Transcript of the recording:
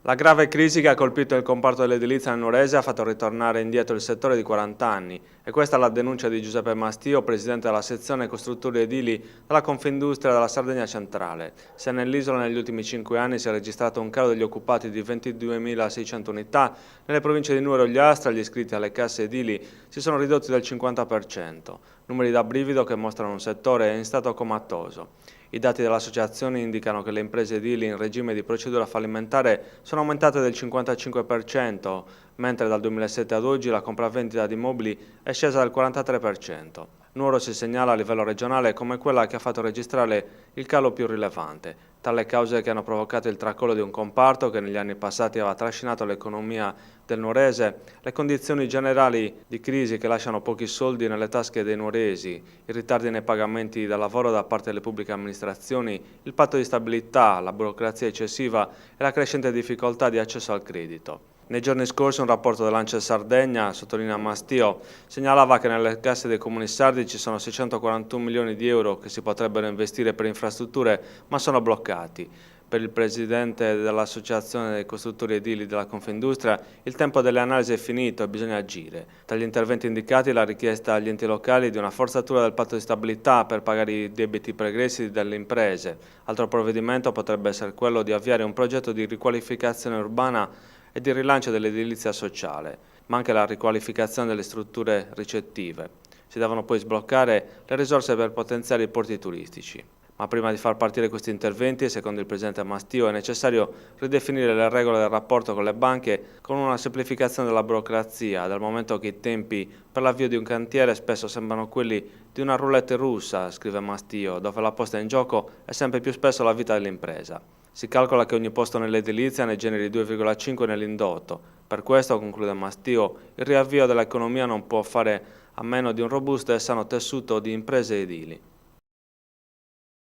La grave crisi che ha colpito il comparto dell'edilizia nel Nuorese ha fatto ritornare indietro il settore di 40 anni e questa è la denuncia di Giuseppe Mastio, presidente della sezione costruttori edili della Confindustria della Sardegna Centrale. Se nell'isola negli ultimi 5 anni si è registrato un calo degli occupati di 22.600 unità, nelle province di Nuoro e Ogliastra gli iscritti alle casse edili si sono ridotti del 50%, numeri da brivido che mostrano un settore in stato comatoso. I dati dell'associazione indicano che le imprese edili in regime di procedura fallimentare sono aumentate del 55%, mentre dal 2007 ad oggi la compravendita di immobili è scesa del 43%. Nuoro si segnala a livello regionale come quella che ha fatto registrare il calo più rilevante. Tale cause che hanno provocato il tracollo di un comparto che negli anni passati aveva trascinato l'economia del nuorese, le condizioni generali di crisi che lasciano pochi soldi nelle tasche dei nuoresi, i ritardi nei pagamenti del lavoro da parte delle pubbliche amministrazioni, il patto di stabilità, la burocrazia eccessiva e la crescente difficoltà di accesso al credito. Nei giorni scorsi un rapporto dell'Ance Sardegna, sottolinea Mastio, segnalava che nelle casse dei comuni sardi ci sono 641 milioni di euro che si potrebbero investire per infrastrutture ma sono bloccati. Per il presidente dell'Associazione dei costruttori edili della Confindustria il tempo delle analisi è finito e bisogna agire. Tra gli interventi indicati la richiesta agli enti locali di una forzatura del patto di stabilità per pagare i debiti pregressi delle imprese. Altro provvedimento potrebbe essere quello di avviare un progetto di riqualificazione urbana e di rilancio dell'edilizia sociale, ma anche la riqualificazione delle strutture ricettive. Si devono poi sbloccare le risorse per potenziare i porti turistici. Ma prima di far partire questi interventi, secondo il presidente Mastio, è necessario ridefinire le regole del rapporto con le banche con una semplificazione della burocrazia, dal momento che i tempi per l'avvio di un cantiere spesso sembrano quelli di una roulette russa, scrive Mastio, dove la posta in gioco è sempre più spesso la vita dell'impresa. Si calcola che ogni posto nell'edilizia ne generi 2,5 nell'indotto. Per questo, conclude Mastio, il riavvio dell'economia non può fare a meno di un robusto e sano tessuto di imprese edili.